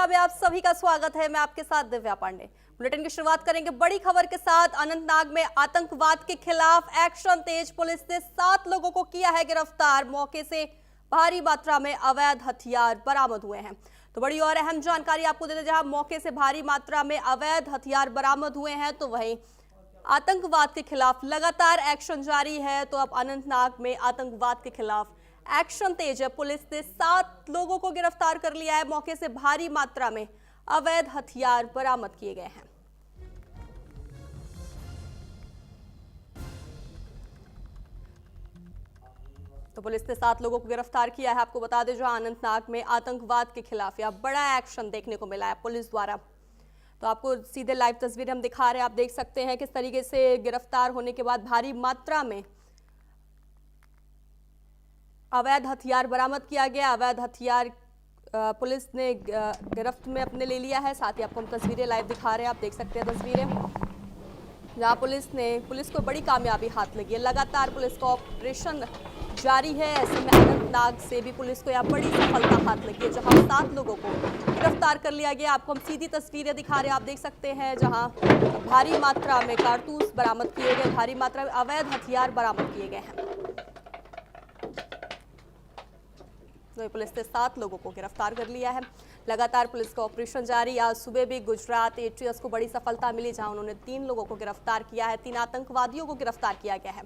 Bulletin में आप सभी का स्वागत है। मैं आपके साथ दिव्या पांडे। बुलेटिन की शुरुआत करेंगे बड़ी खबर के साथ। अनंतनाग में आतंकवाद के खिलाफ एक्शन तेज। पुलिस ने 7 लोगों को किया है गिरफ्तार। मौके से भारी मात्रा में अवैध हथियार बरामद हुए हैं। तो बड़ी और अहम जानकारी आपको देते, जहां मौके से भारी मात्रा में अवैध हथियार बरामद हुए हैं, तो वहीं आतंकवाद के खिलाफ लगातार एक्शन जारी है। तो अब अनंतनाग में आतंकवाद के खिलाफ एक्शन तेज है। पुलिस ने 7 लोगों को गिरफ्तार कर लिया है। मौके से भारी मात्रा में अवैध हथियार बरामद किए गए हैं। तो पुलिस ने 7 लोगों को गिरफ्तार किया है। आपको बता दें, जहां अनंतनाग में आतंकवाद के खिलाफ यह बड़ा एक्शन देखने को मिला है पुलिस द्वारा। तो आपको सीधे लाइव तस्वीरें हम दिखा रहे हैं। आप देख सकते हैं किस तरीके से गिरफ्तार होने के बाद भारी मात्रा में अवैध हथियार बरामद किया गया। अवैध हथियार पुलिस ने गिरफ्त में अपने ले लिया है। साथ ही आपको हम तस्वीरें लाइव दिखा रहे हैं। आप देख सकते हैं तस्वीरें, जहां पुलिस को बड़ी कामयाबी हाथ लगी है। लगातार पुलिस का ऑपरेशन जारी है। ऐसे में अनंतनाग से भी पुलिस को यह बड़ी सफलता हाथ लगी है, जहां 7 लोगों को गिरफ्तार कर लिया गया। आपको हम सीधी तस्वीरें दिखा रहे हैं। आप देख सकते हैं जहां भारी मात्रा में कारतूस बरामद किए गए, भारी मात्रा में अवैध हथियार बरामद किए गए हैं। तो पुलिस ने 7 लोगों को गिरफ्तार कर लिया है। लगातार पुलिस का ऑपरेशन जारी। आज सुबह भी गुजरात एटीएस को बड़ी सफलता मिली, जहां उन्होंने 3 लोगों को गिरफ्तार किया है। 3 आतंकवादियों को गिरफ्तार किया गया है।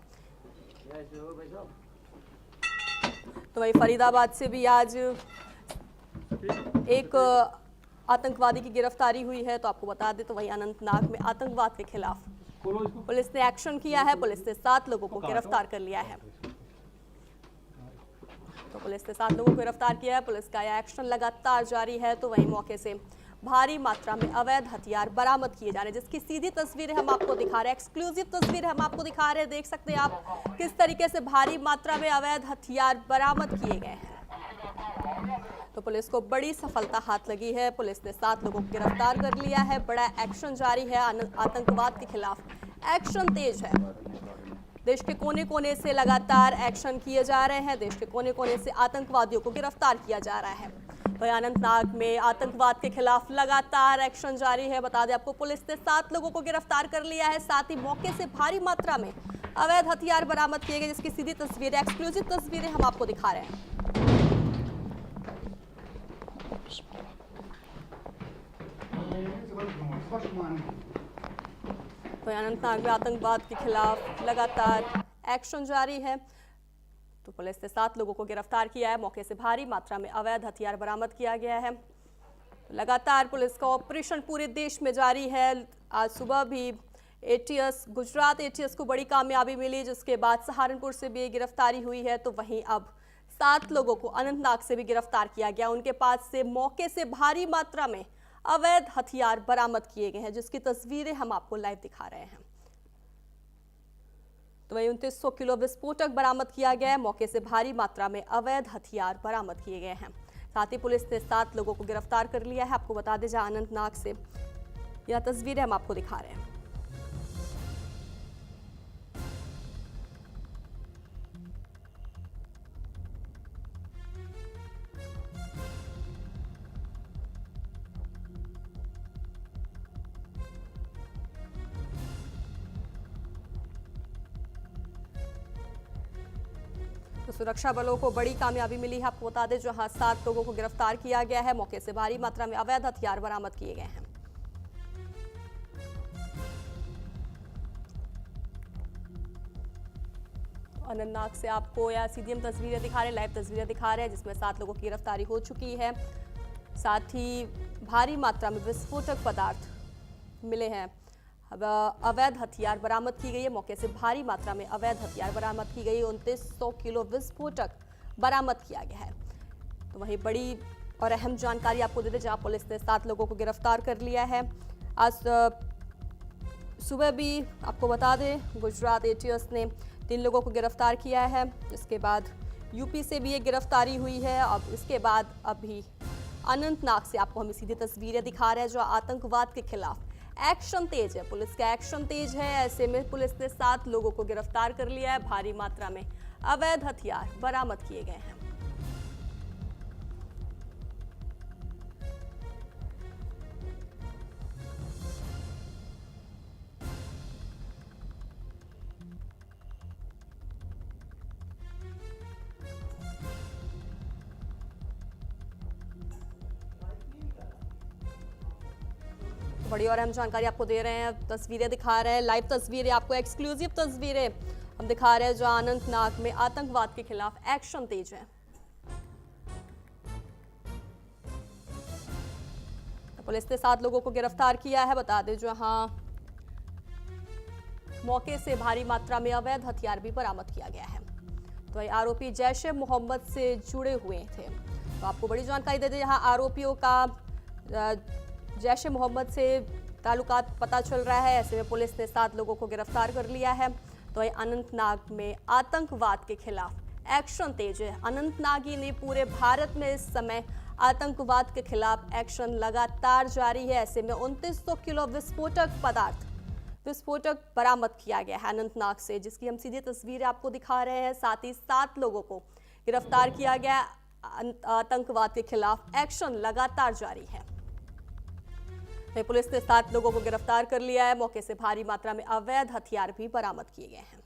तो वही फरीदाबाद से भी आज एक आतंकवादी की गिरफ्तारी हुई है। तो आपको बता दें, तो वही अनंतनाग में आतंकवाद के खिलाफ पुलिस ने एक्शन किया है। पुलिस ने 7 लोगों को गिरफ्तार कर लिया है। तो पुलिस ने 7 लोगों को गिरफ्तार किया है। पुलिस का यह एक्शन लगातार जारी है। तो वहीं मौके से भारी मात्रा में अवैध हथियार बरामद किए जा रहे हैं, जिसकी सीधी तस्वीरें हम आपको दिखा रहे हैं। एक्सक्लूसिव तस्वीरें हम आपको दिखा रहे हैं। देख सकते हैं आप किस तरीके से भारी मात्रा में अवैध हथियार बरामद किए गए हैं। तो पुलिस को बड़ी सफलता हाथ लगी है। पुलिस ने 7 लोगों को गिरफ्तार कर लिया है। बड़ा एक्शन जारी है। आतंकवाद के खिलाफ एक्शन तेज है। देश के कोने कोने से लगातार एक्शन किए जा रहे हैं। देश के कोने कोने से आतंकवादियों को गिरफ्तार किया जा रहा है। वहीं अनंतनाग में आतंकवाद के खिलाफ लगातार एक्शन जारी है। बता दें आपको, पुलिस ने 7 लोगों को गिरफ्तार कर लिया है। साथ ही मौके से भारी मात्रा में अवैध हथियार बरामद किए गए, जिसकी सीधी तस्वीरें, एक्सक्लूसिव तस्वीरें हम आपको दिखा रहे हैं। तो अनंतनाग में आतंकवाद के खिलाफ लगातार एक्शन जारी है। तो पुलिस ने 7 लोगों को गिरफ्तार किया है। मौके से भारी मात्रा में अवैध हथियार बरामद किया गया है। लगातार पुलिस का ऑपरेशन पूरे देश में जारी है। आज सुबह भी गुजरात एटीएस को बड़ी कामयाबी मिली, जिसके बाद सहारनपुर से भी गिरफ्तारी हुई है। तो वहीं अब 7 लोगों को अनंतनाग से भी गिरफ्तार किया गया। उनके पास से मौके से भारी मात्रा में अवैध हथियार बरामद किए गए हैं, जिसकी तस्वीरें हम आपको लाइव दिखा रहे हैं। तो वहीं 2900 किलो विस्फोटक बरामद किया गया है। मौके से भारी मात्रा में अवैध हथियार बरामद किए गए हैं। साथ ही पुलिस ने 7 लोगों को गिरफ्तार कर लिया है। आपको बता दें, जहां अनंतनाग से यह तस्वीरें हम आपको दिखा रहे हैं। तो सुरक्षा बलों को बड़ी कामयाबी मिली है। आपको बता दें, जहां 7 लोगों को गिरफ्तार किया गया है। मौके से भारी मात्रा में अवैध हथियार बरामद किए गए हैं। अनंतनाग से आपको या सीधी हम तस्वीरें दिखा रहे हैं, लाइव तस्वीरें दिखा रहे हैं, जिसमें 7 लोगों की गिरफ्तारी हो चुकी है। साथ ही भारी मात्रा में विस्फोटक पदार्थ मिले हैं। अब अवैध हथियार बरामद की गई है। मौके से भारी मात्रा में अवैध हथियार बरामद की गई है। 2900 किलो विस्फोटक बरामद किया गया है। तो वही बड़ी और अहम जानकारी आपको दे दें, जहां पुलिस ने 7 लोगों को गिरफ्तार कर लिया है। आज सुबह भी आपको बता दें, गुजरात एटीएस ने 3 लोगों को गिरफ्तार किया है। इसके बाद यूपी से भी एक गिरफ्तारी हुई है। अब इसके बाद अभी अनंतनाग से आपको हम सीधी तस्वीरें दिखा रहे हैं, जो आतंकवाद के खिलाफ एक्शन तेज है। पुलिस का एक्शन तेज है। ऐसे में पुलिस ने 7 लोगों को गिरफ्तार कर लिया है। भारी मात्रा में अवैध हथियार बरामद किए गए हैं। बड़ी और अहम जानकारी आपको दे रहे हैं, तस्वीरें दिखा रहे हैं, लाइव तस्वीरें आपको, एक्सक्लूसिव तस्वीरें हम दिखा रहे हैं जो अनंतनाग में आतंकवाद के खिलाफ एक्शन तेज है। पुलिस ने 7 लोगों को गिरफ्तार किया है। बता दें जहां मौके से भारी मात्रा में अवैध हथियार भी बरामद किया गया है। तो ये आरोपी जैश ए मोहम्मद से जुड़े हुए थे। तो आपको बड़ी जानकारी दे दें, यहाँ आरोपियों का जैश ए मोहम्मद से ताल्लुकात पता चल रहा है। ऐसे में पुलिस ने 7 लोगों को गिरफ्तार कर लिया है। तो ये अनंतनाग में आतंकवाद के खिलाफ एक्शन तेज है। अनंतनागी ने पूरे भारत में इस समय आतंकवाद के खिलाफ एक्शन लगातार जारी है। ऐसे में 2900 किलो विस्फोटक बरामद किया गया है अनंतनाग से, जिसकी हम सीधी तस्वीरें आपको दिखा रहे हैं। साथ ही 7 लोगों को गिरफ्तार किया गया। आतंकवाद के खिलाफ एक्शन लगातार जारी है। पुलिस ने 7 लोगों को गिरफ्तार कर लिया है। मौके से भारी मात्रा में अवैध हथियार भी बरामद किए गए हैं।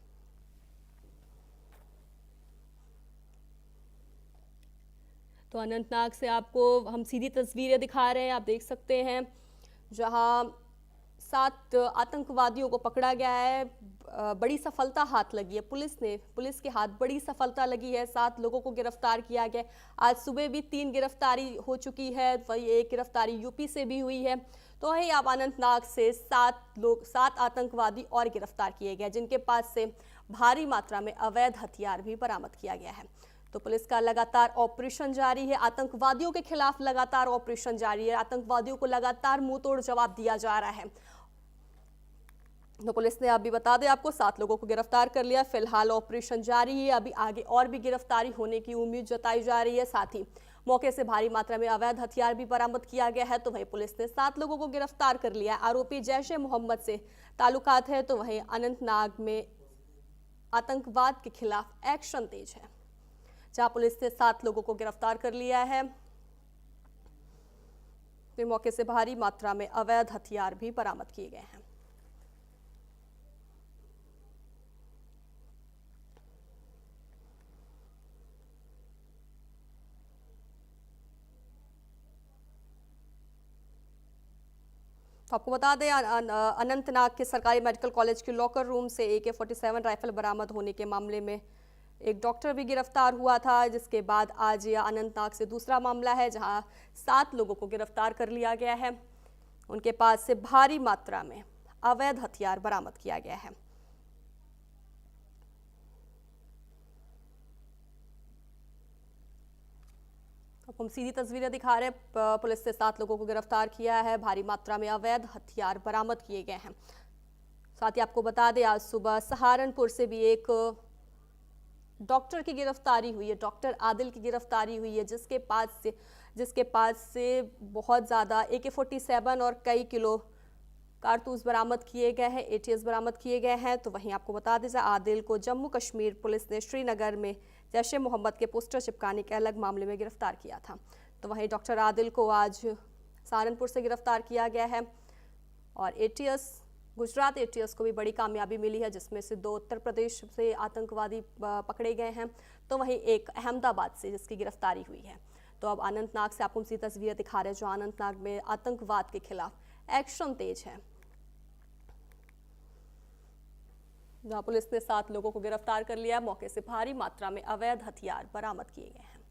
तो अनंतनाग से आपको हम सीधी तस्वीरें दिखा रहे हैं, आप देख सकते हैं जहां 7 आतंकवादियों को पकड़ा गया है। बड़ी सफलता हाथ लगी है पुलिस के हाथ बड़ी सफलता लगी है। 7 लोगों को गिरफ्तार किया गया। आज सुबह भी 3 गिरफ्तारी हो चुकी है, वही एक गिरफ्तारी यूपी से भी हुई है। तो वही आप अनंतनाग से 7 आतंकवादी और गिरफ्तार किए गए, जिनके पास से भारी मात्रा में अवैध हथियार भी बरामद किया गया है। तो पुलिस का लगातार ऑपरेशन जारी है। आतंकवादियों के खिलाफ लगातार ऑपरेशन जारी है। आतंकवादियों को लगातार मुंहतोड़ जवाब दिया जा रहा है। तो पुलिस ने अभी बता दें आपको 7 लोगों को गिरफ्तार कर लिया। फिलहाल ऑपरेशन जारी है। अभी आगे और भी गिरफ्तारी होने की उम्मीद जताई जा रही है। साथ ही मौके से भारी मात्रा में अवैध हथियार भी बरामद किया गया है। तो वहीं पुलिस ने 7 लोगों को गिरफ्तार कर लिया। आरोपी जैश ए मोहम्मद से ताल्लुकात है। तो वहीं अनंतनाग में आतंकवाद के खिलाफ एक्शन तेज है, जहां पुलिस ने 7 लोगों को गिरफ्तार कर लिया है। तो मौके से भारी मात्रा में अवैध हथियार भी बरामद किए गए हैं। तो आपको बता दें अनंतनाग के सरकारी मेडिकल कॉलेज के लॉकर रूम से AK-47 राइफल बरामद होने के मामले में एक डॉक्टर भी गिरफ्तार हुआ था, जिसके बाद आज यह अनंतनाग से दूसरा मामला है जहां 7 लोगों को गिरफ्तार कर लिया गया है। उनके पास से भारी मात्रा में अवैध हथियार बरामद किया गया है। अब हम सीधी तस्वीरें दिखा रहे हैं। पुलिस ने 7 लोगों को गिरफ्तार किया है। भारी मात्रा में अवैध हथियार बरामद किए गए हैं। साथ ही आपको बता दें आज सुबह सहारनपुर से भी एक डॉक्टर की गिरफ्तारी हुई है। डॉक्टर आदिल की गिरफ्तारी हुई है, जिसके पास से बहुत ज़्यादा AK-47 और कई किलो कारतूस बरामद किए गए हैं, ATS बरामद किए गए हैं। तो वहीं आपको बता दें आदिल को जम्मू कश्मीर पुलिस ने श्रीनगर में जैश ए मोहम्मद के पोस्टर चिपकाने के अलग मामले में गिरफ्तार किया था। तो वहीं डॉक्टर आदिल को आज सहारनपुर से गिरफ्तार किया गया है। और गुजरात ATS को भी बड़ी कामयाबी मिली है, जिसमें से 2 उत्तर प्रदेश से आतंकवादी पकड़े गए हैं। तो वहीं एक अहमदाबाद से जिसकी गिरफ्तारी हुई है। तो अब अनंतनाग से आपको सी तस्वीरें दिखा रहे हैं जो अनंतनाग में आतंकवाद के खिलाफ एक्शन तेज है, जहां पुलिस ने 7 लोगों को गिरफ्तार कर लिया। मौके से भारी मात्रा में अवैध हथियार बरामद किए गए हैं।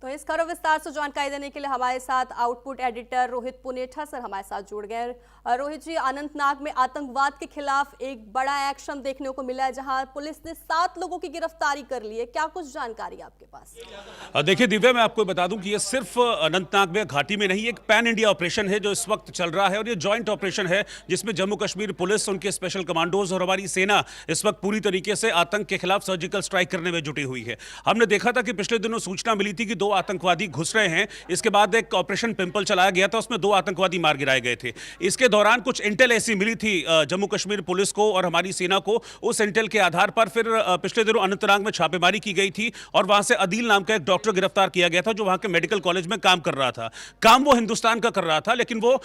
तो इस खबर विस्तार से जानकारी देने के लिए हमारे साथ output editor Rohit Punetha sir हमारे साथ जुड़ गए। रोहित जी, अनंतनाग में आतंकवाद के खिलाफ एक बड़ा एक्शन देखने को मिला है, जहां पुलिस ने 7 लोगों की गिरफ्तारी कर ली है। क्या कुछ जानकारी आपके पास? देखिए दिव्या, मैं आपको बता दूं कि ये सिर्फ अनंतनाग में घाटी में नहीं, एक पैन इंडिया ऑपरेशन है जो इस वक्त चल रहा है। और ये जॉइंट ऑपरेशन है जिसमें जम्मू कश्मीर पुलिस, उनके स्पेशल कमांडोज और हमारी सेना इस वक्त पूरी तरीके से आतंक के खिलाफ सर्जिकल स्ट्राइक करने में जुटी हुई है। हमने देखा था कि पिछले दिनों सूचना मिली थी कि 2 आतंकवादी घुस रहे हैं। इसके बाद एक ऑपरेशन पिंपल चलाया गया था, उसमें 2 आतंकवादी मार गिराए गए थे। इसके दौरान कुछ इंटेल ऐसी मिली थी जम्मू कश्मीर पुलिस को और हमारी सेना को। उस इंटेल के आधार पर फिर पिछले दिनों अनंतनाग में छापेमारी की गई थी और वहां से अदील नाम का एक डॉक्टर गिरफ्तार किया गया था जो वहां के मेडिकल कॉलेज में काम कर रहा था। काम वो हिंदुस्तान का कर रहा था, लेकिन वो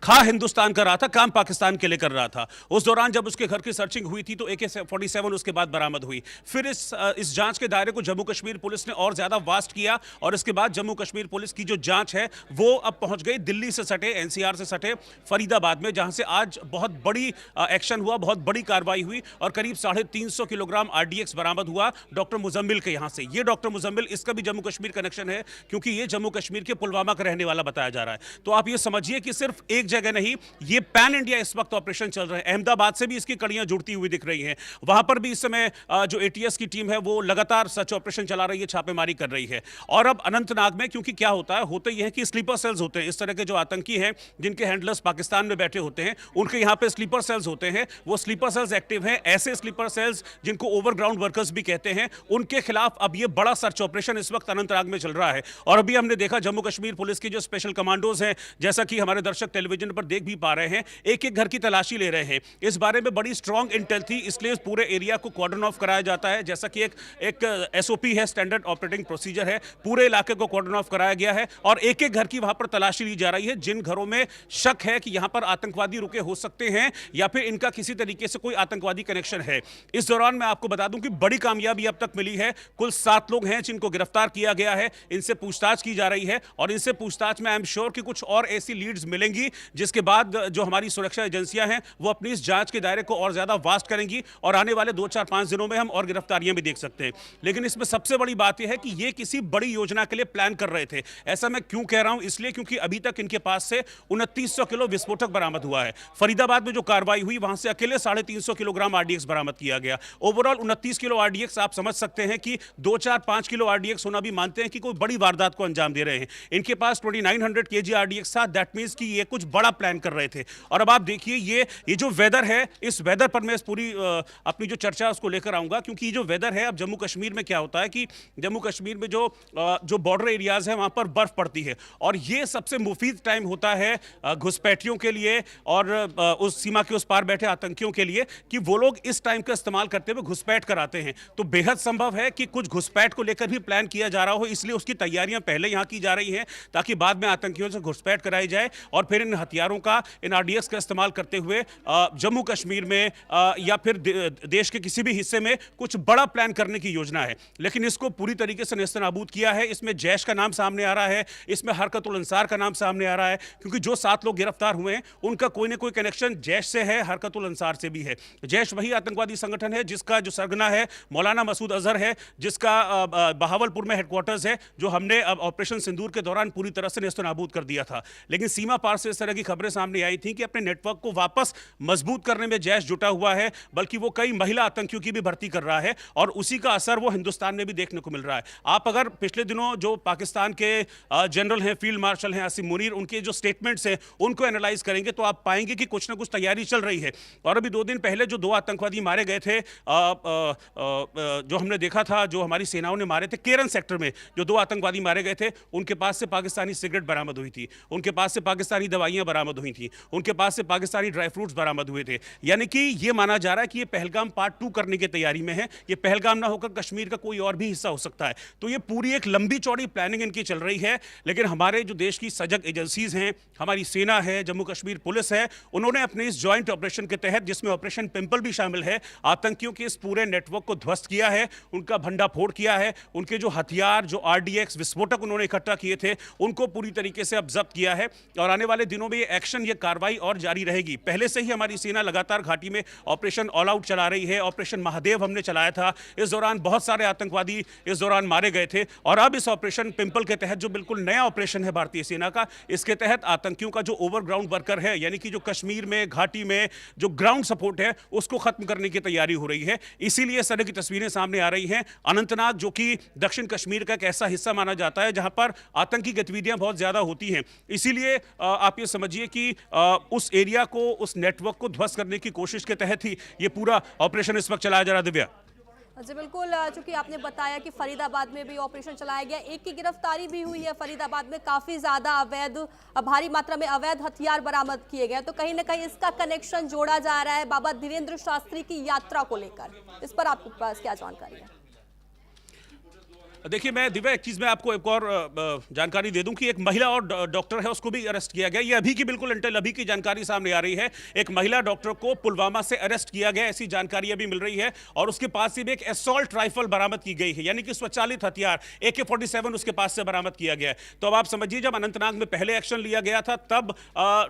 खा हिंदुस्तान कर रहा था, काम पाकिस्तान के लिए कर रहा था। उस दौरान जब उसके घर की सर्चिंग हुई थी तो AK-47 उसके बाद बरामद हुई। फिर इस जांच के दायरे को जम्मू कश्मीर पुलिस ने और ज्यादा वास्ट किया और इसके बाद जम्मू कश्मीर पुलिस की जो जांच है वो अब पहुंच गई दिल्ली से सटे, NCR से सटे फरीदाबाद में, जहां से आज बहुत बड़ी एक्शन हुआ, बहुत बड़ी कार्रवाई हुई और करीब 350 किलोग्राम RDX बरामद हुआ डॉक्टर मुजम्मिल के यहां से। ये डॉक्टर मुजम्मिल, इसका भी जम्मू कश्मीर कनेक्शन है क्योंकि ये जम्मू कश्मीर के पुलवामा का रहने वाला बताया जा रहा है। तो आप ये समझिए कि सिर्फ एक जगह नहीं, ये पैन इंडिया इस वक्त ऑपरेशन चल रहा है। अहमदाबाद से भी इसकी कड़ियां जुड़ती हुई दिख रही हैं। वहां पर भी इस समय जो ATS की टीम है वो लगातार सर्च ऑपरेशन चला रही है, छापेमारी कर रही है। और अब अनंतनाग में, क्योंकि क्या होता है, होते ये है कि स्लीपर सेल्स होते हैं, इस तरह के जो आतंकी हैं जिनके हैंडलर्स पाकिस्तान में बैठे होते हैं, उनके यहाँ पे स्लीपर सेल्स होते हैं। वो स्लीपर सेल्स एक्टिव हैं। ऐसे स्लीपर सेल्स जिनको ओवरग्राउंड वर्कर्स भी कहते हैं, उनके खिलाफ अब ये बड़ा सर्च ऑपरेशन इस वक्त अनंतनाग में चल रहा है। और अभी हमने देखा जम्मू कश्मीर पुलिस की जो स्पेशल कमांडोज हैं, जैसा कि हमारे दर्शक टेलीविजन पर देख भी पा रहे हैं, एक एक घर की तलाशी ले रहे हैं। इस बारे में बड़ी स्ट्रॉन्ग इंटेल थी, इसलिए इस पूरे एरिया को कॉर्डन ऑफ कराया जाता है। जैसा कि एक SOP है, स्टैंडर्ड ऑपरेटिंग प्रोसीजर है। पूरे इलाके को कॉर्डन ऑफ कराया गया है और एक एक घर की वहां पर तलाशी ली जा रही है। जिन घरों में शक है कि यहां पर आतंकवादी रुके हो सकते हैं या फिर इनका किसी तरीके से कोई आतंकवादी कनेक्शन है। इस दौरान मैं आपको बता दूं कि बड़ी कामयाबी अब तक मिली है। कुल 7 लोग हैं जिनको गिरफ्तार किया गया है। इनसे पूछताछ की जा रही है और इनसे पूछताछ में आई एम श्योर कि कुछ और ऐसी लीड्स मिलेंगी जिसके बाद जो हमारी सुरक्षा एजेंसियां हैं वो अपनी इस जांच के दायरे को और ज्यादा वास्ट करेंगी और आने वाले 2, 4, 5 दिनों में हम और गिरफ्तारियां भी देख सकते हैं। लेकिन इसमें सबसे बड़ी बात यह है कि ये किसी बड़ी योजना के लिए प्लान कर रहे थे। ऐसा मैं क्यों कह रहा हूं? इसलिए क्योंकि अभी तक इनके पास से 2900 किलो विस्फोटक बरामद हुआ है। फरीदाबाद में जो कार्रवाई हुई वहां से अकेले 350 किलोग्राम RDX बरामद किया गया। ओवरऑल 29 किलो RDX, आप समझ सकते हैं कि 2, 4, 5 किलो RDX होना भी मानते हैं कि कोई बड़ी वारदात को अंजाम दे रहे हैं। इनके पास 2900 kg RDX था। दैट मीन्स कि ये कुछ बड़ा प्लान कर रहे थे। और अब आप देखिए ये जो वेदर है, इस वेदर पर मैं इस पूरी अपनी जो चर्चा है उसको लेकर आऊंगा, क्योंकि ये जो वेदर है, अब जम्मू कश्मीर में क्या होता है कि जम्मू कश्मीर में जो बॉर्डर एरियाज है वहां पर बर्फ पड़ती है और ये सबसे मुफीद टाइम होता है घुसपैठियों के लिए और उस सीमा के उस पार बैठे आतंकियों के लिए कि वो लोग इस टाइम का इस्तेमाल करते हुए घुसपैठ कराते हैं। तो बेहद संभव है कि कुछ घुसपैठ को लेकर भी प्लान किया जा रहा हो, इसलिए उसकी तैयारियां पहले यहां की जा रही हैं ताकि बाद में आतंकियों से घुसपैठ कराई जाए और फिर इन हथियारों का, इन RDX का इस्तेमाल करते हुए जम्मू कश्मीर में या फिर देश के किसी भी हिस्से में कुछ बड़ा प्लान करने की योजना है। लेकिन इसको पूरी तरीके से नेस्तनाबूद किया है। इसमें जैश का नाम सामने आ रहा है, इसमें हरकतुल अंसार का नाम सामने आ रहा है, क्योंकि जो 7 लोग गिरफ्तार हुए हैं उनका कोई ना कोई कनेक्शन जैश से है, हरकतुल अंसार से भी है। जैश वही आतंकवादी संगठन है जिसका जो सरगना है मौलाना मसूद अजहर है, जिसका बहावलपुर में हेडक्वार्टर्स है, जो हमने अब ऑपरेशन सिंदूर के दौरान पूरी तरह से नेस्तनाबूद कर दिया था। लेकिन सीमा पार से इस तरह की खबरें सामने आई थी कि अपने नेटवर्क को वापस मजबूत करने में जैश जुटा हुआ है, बल्कि वो कई महिला आतंकियों की भी भर्ती कर रहा है और उसी का असर वो हिंदुस्तान में भी देखने को मिल रहा है। आप अगर पिछले दिनों जो पाकिस्तान के जनरल हैं, फील्ड मार्शल हैं आसिम मुनीर, उनके जो स्टेटमेंट्स हैं उनको एनालाइज करेंगे तो आप पाएंगे कि कुछ ना कुछ तैयारी चल रही है। और अभी 2 दिन पहले जो 2 आतंकवादी मारे गए थे, जो हमने देखा था, जो हमारी सेनाओं ने मारे थे केरन सेक्टर में, जो 2 आतंकवादी मारे गए थे, उनके पास से पाकिस्तानी सिगरेट बरामद हुई थी, उनके पास से पाकिस्तानी दवाइयां बरामद हुई थी, उनके पास से पाकिस्तानी ड्राई फ्रूट्स बरामद हुए थे। यानी कि ये माना जा रहा है कि ये पहलगाम पार्ट 2 करने की तैयारी में है। ये पहलगाम ना होकर कश्मीर का कोई और भी हिस्सा हो सकता है। तो ये पूरी एक लंबी चौड़ी प्लानिंग इनकी चल रही है। लेकिन हमारे जो देश की सजग एजेंसीज हैं, हमारी सेना है, जम्मू कश्मीर पुलिस है, उन्होंने अपने इस जॉइंट ऑपरेशन के तहत, जिसमें ऑपरेशन पिंपल भी शामिल है, आतंकियों के इस पूरे नेटवर्क को ध्वस्त किया है, उनका भंडाफोड़ किया है, उनके जो हथियार, जो RDX विस्फोटक उन्होंने इकट्ठा किए थे, उनको पूरी तरीके से अब जब्त किया है। और आने वाले दिनों में ये एक्शन, ये कार्रवाई और जारी रहेगी। पहले से ही हमारी सेना लगातार घाटी में ऑपरेशन ऑल आउट चला रही है। ऑपरेशन महादेव हमने चलाया था, इस दौरान बहुत सारे आतंकवादी इस दौरान मारे गए थे। और अब इस ऑपरेशन पिंपल के तहत, जो बिल्कुल नया ऑपरेशन है भारतीय सेना का, इसके तहत आतंकियों का जो ओवरग्राउंड वर्कर है, यानी कि जो कश्मीर में, घाटी में जो ग्राउंड सपोर्ट है, उसको खत्म करने की तैयारी हो रही है। इसीलिए इस तरह की तस्वीरें सामने आ रही हैं। अनंतनाग, जो कि दक्षिण कश्मीर का एक ऐसा हिस्सा माना जाता है जहां पर आतंकी गतिविधियां बहुत ज्यादा होती हैं, इसीलिए आप ये समझिए कि उस एरिया को, उस नेटवर्क को ध्वस्त करने की कोशिश के तहत ही ये पूरा ऑपरेशन इस वक्त चलाया जा रहा है। दिव्या, जी बिल्कुल, चूंकि आपने बताया कि फरीदाबाद में भी ऑपरेशन चलाया गया, एक की गिरफ्तारी भी हुई है। फरीदाबाद में काफी ज्यादा अवैध, भारी मात्रा में अवैध हथियार बरामद किए गए, तो कहीं ना कहीं इसका कनेक्शन जोड़ा जा रहा है बाबा धीरेन्द्र शास्त्री की यात्रा को लेकर। इस पर आपके पास क्या जानकारी है? देखिए, मैं दिव्या एक चीज़ में आपको एक और जानकारी दे दूं कि एक महिला और डॉक्टर है, उसको भी अरेस्ट किया गया। ये अभी की बिल्कुल इंटेल अभी की जानकारी सामने आ रही है। एक महिला डॉक्टर को पुलवामा से अरेस्ट किया गया, ऐसी जानकारी अभी मिल रही है। और उसके पास से भी एक असॉल्ट राइफल बरामद की गई है, यानी कि स्वचालित हथियार AK-47 उसके पास से बरामद किया गया है। तो अब आप समझिए, जब अनंतनाग में पहले एक्शन लिया गया था, तब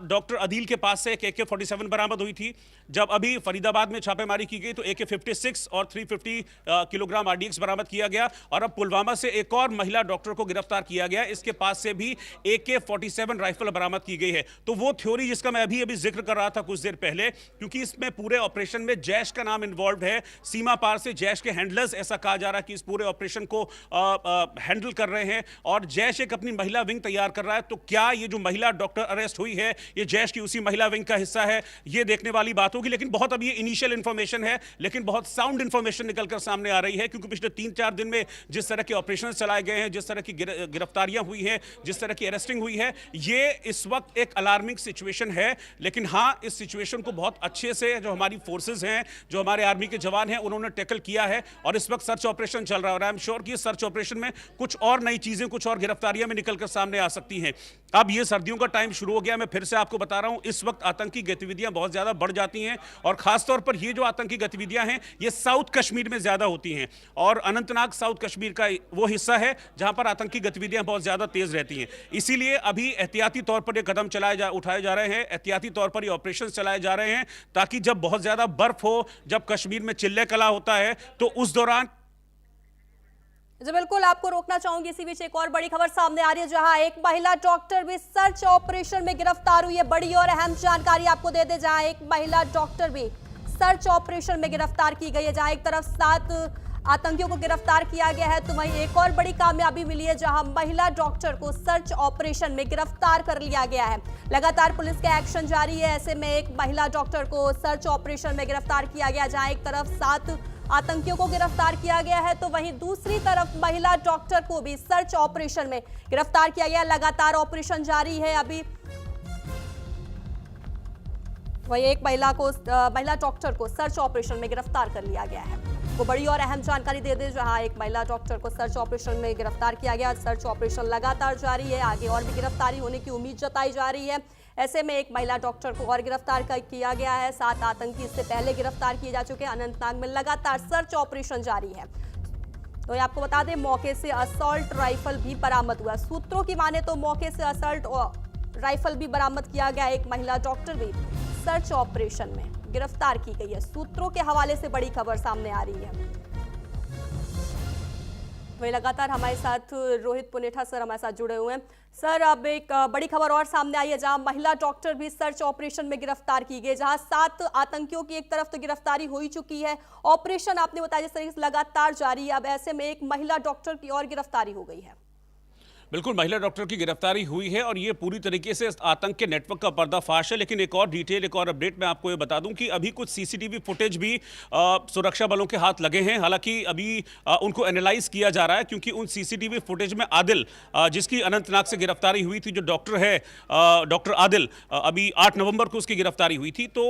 डॉक्टर अदील के पास से एक AK-47 बरामद हुई थी। जब अभी फरीदाबाद में छापेमारी की गई तो AK-56 और 350 किलोग्राम RDX बरामद किया गया। और अब पुलवामा से एक और महिला डॉक्टर को गिरफ्तार किया गया, इसके पास से भी AK-47 राइफल बरामद की गई है। तो वो थ्योरी जिसका मैं अभी जिक्र कर रहा था कुछ देर पहले, क्योंकि इसमें पूरे ऑपरेशन में जैश का नाम इन्वॉल्व है, सीमा पार से जैश के हैंडलर्स, ऐसा कहा जा रहा है कि इस पूरे ऑपरेशन को हैंडल कर रहे हैं। और जैश एक अपनी महिला विंग तैयार कर रहा है। तो क्या ये जो महिला डॉक्टर अरेस्ट हुई है, ये जैश की उसी महिला विंग का हिस्सा है? ये देखने वाली बात होगी। लेकिन बहुत अभी इनिशियल इंफॉर्मेशन है, लेकिन बहुत साउंड इंफॉर्मेशन निकलकर सामने आ रही है, क्योंकि पिछले 3-4 दिन में जिस तरह के ऑपरेशन चलाए गए हैं, जिस तरह की गिरफ्तारियां हुई हैं, जिस तरह की अरेस्टिंग हुई है, ये इस वक्त एक अलार्मिंग सिचुएशन है। लेकिन हां, इस सिचुएशन को बहुत अच्छे से जो हमारी फोर्सेस हैं, जो हमारे आर्मी के जवान हैं, उन्होंने टैकल किया है। और इस वक्त सर्च ऑपरेशन चल रहा है। और आई एम श्योर कि इस सर्च ऑपरेशन में कुछ और नई चीजें, कुछ और गिरफ्तारियां में निकलकर सामने आ सकती हैं। अब ये सर्दियों का टाइम शुरू हो गया, मैं फिर से आपको बता रहा हूं, इस वक्त आतंकी गतिविधियां बहुत ज्यादा बढ़ जाती हैं। और खासतौर पर ये जो आतंकी गतिविधियां हैं, ये साउथ कश्मीर में ज्यादा होती हैं। और अनंतनाग साउथ कश्मीर का वो हिस्सा है जहां पर आतंकी गतिविधियां बहुत ज्यादा तेज रहती हैं। इसीलिए अभी एहतियाती तौर पर ये कदम उठाए जा रहे हैं, एहतियाती तौर पर ये ऑपरेशन चलाए जा रहे हैं, ताकि जब बहुत ज्यादा बर्फ हो, जब कश्मीर में चिल्ले कला होता है, तो उस दौरान। जी बिल्कुल, आपको रोकना चाहूंगी। इसी बीच एक और बड़ी खबर सामने आ रही है, जहां एक महिला डॉक्टर भी सर्च ऑपरेशन में गिरफ्तार हुई है। बड़ी और अहम जानकारी आपको दे दे, जहां एक महिला डॉक्टर भी सर्च ऑपरेशन में गिरफ्तार की गई है। जहां एक तरफ 7 आतंकियों को गिरफ्तार किया गया है, तो वहीं एक और बड़ी कामयाबी मिली है, जहां महिला डॉक्टर को सर्च ऑपरेशन में गिरफ्तार कर लिया गया है। लगातार पुलिस का एक्शन जारी है, ऐसे में एक महिला डॉक्टर को सर्च ऑपरेशन में गिरफ्तार किया गया। जहां एक तरफ 7 आतंकियों को गिरफ्तार किया गया है, तो वहीं दूसरी तरफ महिला डॉक्टर को भी सर्च ऑपरेशन में गिरफ्तार किया गया। लगातार ऑपरेशन जारी है। अभी वहीं एक महिला डॉक्टर को सर्च ऑपरेशन में गिरफ्तार कर लिया गया है। वो बड़ी और अहम जानकारी दे दे, जहां एक महिला डॉक्टर को सर्च ऑपरेशन में गिरफ्तार किया गया। सर्च ऑपरेशन लगातार जारी है, आगे और भी गिरफ्तारी होने की उम्मीद जताई जा रही है। ऐसे में एक महिला डॉक्टर को और गिरफ्तार किया गया है। 7 आतंकी इससे पहले गिरफ्तार किए जा चुके हैं। अनंतनाग में लगातार सर्च ऑपरेशन जारी है। तो ये आपको बता दें, मौके से असॉल्ट राइफल भी बरामद हुआ। सूत्रों की माने तो मौके से असॉल्ट राइफल भी बरामद किया गया। एक महिला डॉक्टर भी सर्च ऑपरेशन में गिरफ्तार की गई है। सूत्रों के हवाले से बड़ी खबर सामने आ रही है। वही लगातार हमारे साथ रोहित पुनेठा सर हमारे साथ जुड़े हुए हैं। सर, अब एक बड़ी खबर और सामने आई है, जहां महिला डॉक्टर भी सर्च ऑपरेशन में गिरफ्तार की गई। जहां 7 आतंकियों की एक तरफ तो गिरफ्तारी हो ही चुकी है, ऑपरेशन आपने बताया जिस तरीके से लगातार जारी है, अब ऐसे में एक महिला डॉक्टर की और गिरफ्तारी हो गई है। बिल्कुल, महिला डॉक्टर की गिरफ्तारी हुई है और ये पूरी तरीके से आतंक के नेटवर्क का पर्दाफाश है। लेकिन एक और डिटेल, एक और अपडेट मैं आपको ये बता दूं कि अभी कुछ CCTV फुटेज भी सुरक्षा बलों के हाथ लगे हैं। हालांकि अभी उनको एनालाइज किया जा रहा है, क्योंकि उन CCTV फुटेज में आदिल, जिसकी अनंतनाग से गिरफ्तारी हुई थी, जो डॉक्टर है डॉक्टर आदिल, अभी 8 नवंबर को उसकी गिरफ्तारी हुई थी, तो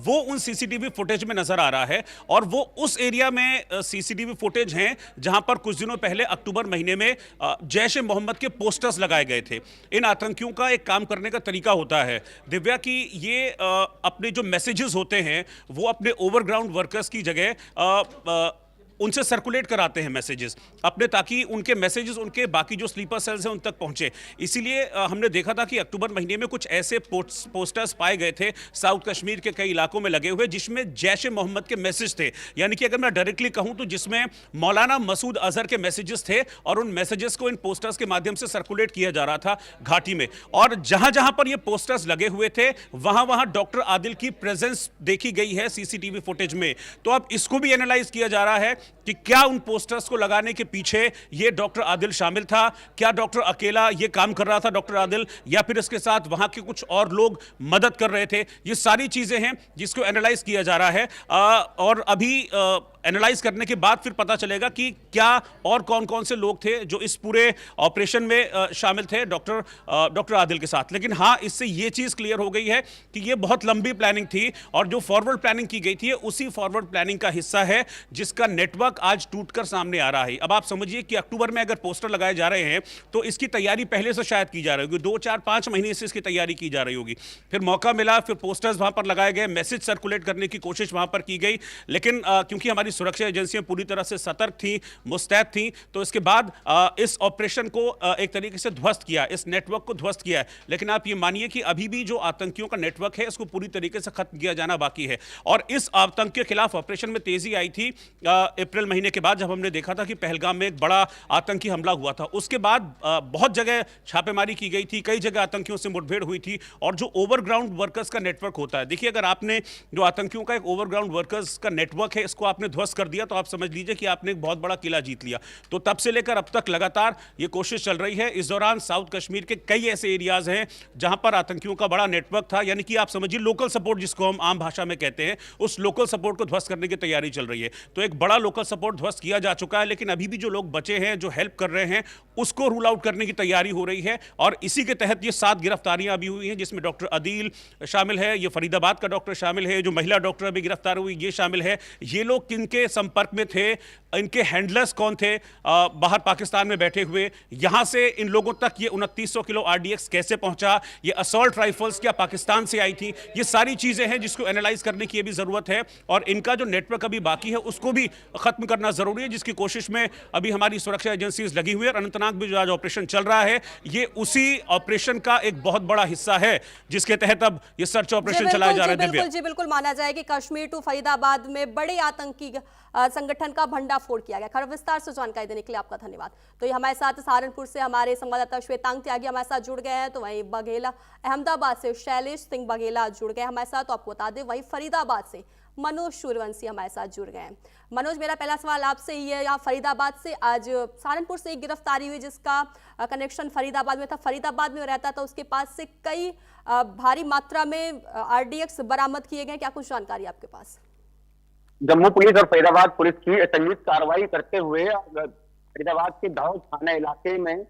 वो उन CCTV फुटेज में नजर आ रहा है। और वो उस एरिया में CCTV फुटेज हैं जहां पर कुछ दिनों पहले अक्टूबर महीने में जैश ए मोहम्मद के पोस्टर्स लगाए गए थे। इन आतंकियों का एक काम करने का तरीका होता है दिव्या, कि ये अपने जो मैसेजेस होते हैं वो अपने ओवरग्राउंड वर्कर्स की जगह उनसे सर्कुलेट कराते हैं मैसेजेस अपने, ताकि उनके मैसेजेस उनके बाकी जो स्लीपर सेल्स हैं उन तक पहुंचे। इसीलिए हमने देखा था कि अक्टूबर महीने में कुछ ऐसे पोस्टर्स पाए गए थे साउथ कश्मीर के कई इलाकों में लगे हुए, जिसमें जैश ए मोहम्मद के मैसेज थे। यानी कि अगर मैं डायरेक्टली कहूं तो जिसमें मौलाना मसूद अजहर के मैसेजेस थे, और उन मैसेजेस को इन पोस्टर्स के माध्यम से सर्कुलेट किया जा रहा था घाटी में। और जहां जहां पर ये पोस्टर्स लगे हुए थे, वहां वहां डॉक्टर आदिल की प्रेजेंस देखी गई है CCTV फुटेज में। तो अब इसको भी एनालाइज किया जा रहा है कि क्या उन पोस्टर्स को लगाने के पीछे ये डॉक्टर आदिल शामिल था, क्या डॉक्टर अकेला ये काम कर रहा था डॉक्टर आदिल, या फिर इसके साथ वहां के कुछ और लोग मदद कर रहे थे। ये सारी चीजें हैं जिसको एनालाइज किया जा रहा है। और अभी एनालाइज करने के बाद फिर पता चलेगा कि क्या और कौन कौन से लोग थे जो इस पूरे ऑपरेशन में शामिल थे डॉक्टर आदिल के साथ। लेकिन हाँ, इससे ये चीज़ क्लियर हो गई है कि ये बहुत लंबी प्लानिंग थी और जो फॉरवर्ड प्लानिंग की गई थी उसी फॉरवर्ड प्लानिंग का हिस्सा है जिसका नेटवर्क आज टूटकर सामने आ रहा है। अब आप समझिए कि अक्टूबर में अगर पोस्टर लगाए जा रहे हैं तो इसकी तैयारी पहले से शायद की जा रही होगी, 2-4-5 महीने से इसकी तैयारी की जा रही होगी। फिर मौका मिला, फिर पोस्टर्स वहां पर लगाए गए, मैसेज सर्कुलेट करने की कोशिश वहां पर की गई, लेकिन क्योंकि हमारी सुरक्षा एजेंसियां पूरी तरह से सतर्क थी, मुस्तैद थी, तो इसके बाद इस ऑपरेशन को एक तरीके से ध्वस्त किया, इस नेटवर्क को ध्वस्त किया है। लेकिन आप ये मानिए कि अभी भी जो आतंकियों का नेटवर्क है इसको पूरी तरीके से खत्म किया जाना बाकी है। और इस आतंक के खिलाफ ऑपरेशन में तेजी आई थी अप्रैल महीने के बाद, जब हमने देखा था कि पहलगाम में एक बड़ा आतंकी हमला हुआ था। उसके बाद बहुत जगह छापेमारी की गई थी, कई जगह आतंकियों से मुठभेड़ हुई थी। और जो ओवरग्राउंड वर्कर्स का नेटवर्क होता है, देखिए अगर आपने जो आतंकियों का एक ओवरग्राउंड वर्कर्स का नेटवर्क है इसको आपने ध्वस्त कर दिया तो आप समझ लीजिए कि आपने एक बहुत बड़ा किला जीत लिया। तो तब से लेकर अब तक लगातार ये कोशिश चल रही है। इस दौरान साउथ कश्मीर के कई ऐसे एरियाज हैं जहां पर आतंकियों का बड़ा नेटवर्क था, यानी कि आप समझिए लोकल सपोर्ट जिसको हम आम भाषा में कहते हैं, उस लोकल सपोर्ट को ध्वस्त करने की तैयारी चल रही है। तो एक बड़ा लोकल सपोर्ट ध्वस्त किया जा चुका है, लेकिन अभी भी जो लोग बचे हैं, जो हेल्प कर रहे हैं, उसको रूल आउट करने की तैयारी हो रही है। और इसी के तहत ये 7 गिरफ्तारियां अभी हुई हैं, जिसमें डॉक्टर आदिल शामिल है, ये फरीदाबाद का डॉक्टर शामिल है, जो महिला डॉक्टर अभी गिरफ्तार हुई ये शामिल है। ये लोग किनके संपर्क में थे, इनके हैंडलर्स कौन थे बाहर पाकिस्तान में बैठे हुए, यहां से इन लोगों तक ये 2900 किलो आरडीएक्स कैसे पहुंचा, ये असॉल्ट राइफल्स क्या पाकिस्तान से आई थी, ये सारी चीजें हैं जिसको एनालाइज करने की भी जरूरत है। और इनका जो नेटवर्क अभी बाकी है उसको भी खत्म करना जरूरी है, जिसकी कोशिश में अभी हमारी सुरक्षा एजेंसीज लगी हुई है। और अनंतनाग में जो आज ऑपरेशन चल रहा है ये उसी ऑपरेशन का एक बहुत बड़ा हिस्सा है, जिसके तहत अब ये सर्च ऑपरेशन चलाया जा रहा है। बिल्कुल जी, बिल्कुल माना जाए कि कश्मीर टू फरीदाबाद में बड़े आतंकी संगठन का भंडाफोड़ किया गया। खबर विस्तार से जानकारी देने के लिए आपका धन्यवाद। तो ये हमारे साथ सहारनपुर से हमारे संवाददाता श्वेतांग त्यागी हमारे साथ जुड़ गए हैं, तो वहीं बघेला अहमदाबाद से शैलेश सिंह बघेला जुड़ गए हमारे साथ। तो आपको बता दें वहीं फरीदाबाद से मनोज सूर्यवंशी हमारे साथ जुड़ गए हैं। मनोज, मेरा पहला सवाल आपसे ही है, यहाँ फरीदाबाद से आज सहारनपुर से एक गिरफ्तारी हुई जिसका कनेक्शन फरीदाबाद में था, फरीदाबाद में रहता था, उसके पास से कई भारी मात्रा में आरडीएक्स बरामद किए गए, क्या कुछ जानकारी आपके पास? जम्मू पुलिस और फरीदाबाद पुलिस की संयुक्त कार्रवाई करते हुए फरीदाबाद के दाऊद थाना इलाके में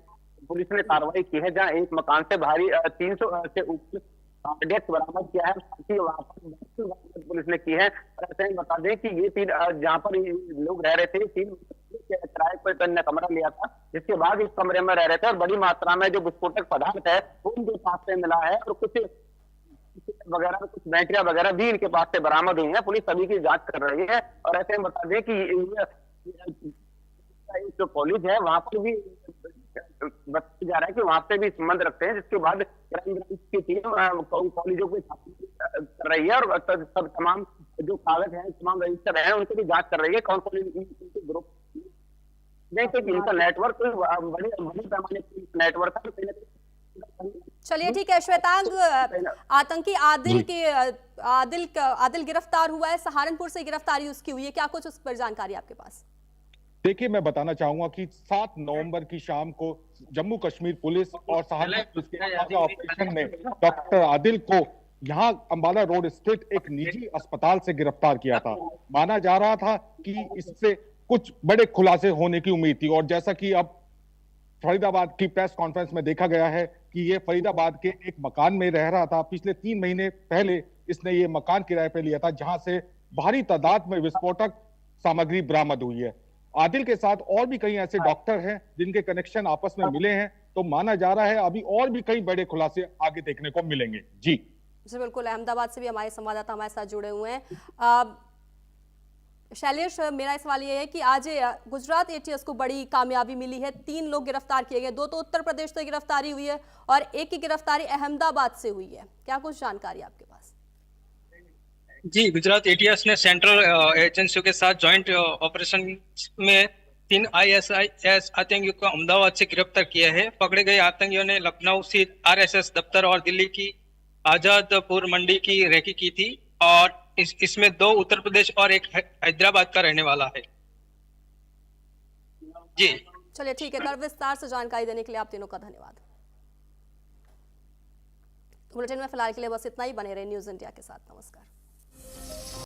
पुलिस ने कार्रवाई की है, जहां एक मकान से भारी 300 से ऊपर आरडीएक्स बरामद किया है। साथ ही वहां पर पुलिस ने की है। और ऐसे में बता दें कि ये 3 जहां पर लोग रह रहे थे, 3 किराए पर तन्ने कमरा लिया था, जिसके बाद इस कमरे में रह रहे थे और बड़ी मात्रा में जो विस्फोटक पदार्थ है वो उनके पास से मिला है और कुछ वगैरह, कुछ बैटरियां वगैरह भी इनके पास से बरामद हुई है। पुलिस सभी की जांच कर रही है। और ऐसे में बता दें कि जो कॉलेज है वहां पर भी बताया जा रहा है कि वहां पे भी संबंध रखते हैं, जिसके बाद क्राइम ब्रांच की टीम कॉलेजों को छापेमारी कर रही है और सब तमाम जो कागज हैं, तमाम रजिस्टर हैं, उनकी भी जांच कर रही है। कौन कौन ग्रुप इनका नेटवर्क बड़े पैमाने पर नेटवर्क है। चलिए ठीक है श्वेतांग, आतंकी आदिल गिरफ्तार हुआ है, सहारनपुर से गिरफ्तारी उसकी हुई है, क्या कुछ उस पर जानकारी आपके पास? देखिए, मैं बताना चाहूंगा कि 7 नवंबर की शाम को जम्मू कश्मीर पुलिस और सहारनपुर पुलिस के ऑपरेशन में डॉक्टर आदिल को यहां अंबाला रोड स्थित एक निजी अस्पताल से गिरफ्तार किया था। माना जा रहा था कि इससे कुछ बड़े खुलासे होने की उम्मीद थी। और जैसा कि अब फरीदाबाद की प्रेस कॉन्फ्रेंस में देखा गया है कि ये फरीदाबाद के एक मकान में रह रहा था। पिछले 3 महीने पहले इसने ये मकान किराए पे लिया था, जहां से भारी तादाद में विस्फोटक सामग्री बरामद हुई है। आदिल के साथ और भी कई ऐसे डॉक्टर हैं जिनके कनेक्शन आपस में मिले हैं, तो माना जा रहा है अभी और भी कई बड़े खुलासे आगे देखने को मिलेंगे। जी बिल्कुल, अहमदाबाद से भी हमारे संवाददाता हमारे साथ जुड़े हुए हैं। शैलेश, मेरा सवाल ये है कि आज गुजरात एटीएस को बड़ी कामयाबी मिली है, 3 लोग गिरफ्तार किए गए, 2 तो उत्तर प्रदेश से गिरफ्तारी हुई है और एक की गिरफ्तारी अहमदाबाद से हुई है, क्या कुछ जानकारी आपके पास? जी, गुजरात एटीएस ने सेंट्रल एजेंसियों के साथ जॉइंट ऑपरेशन में 3 ISIS आतंकियों को अहमदाबाद से गिरफ्तार किया है। पकड़े गए आतंकियों ने लखनऊ स्थित RSS दफ्तर और दिल्ली की आजादपुर मंडी की रेकी की थी और इसमें 2 उत्तर प्रदेश और एक हैदराबाद का रहने वाला है। जी चलिए ठीक है, कर विस्तार से जानकारी देने के लिए आप तीनों का धन्यवाद। बुलेटिन में फिलहाल के लिए बस इतना ही, बने रहे न्यूज़ इंडिया के साथ। नमस्कार।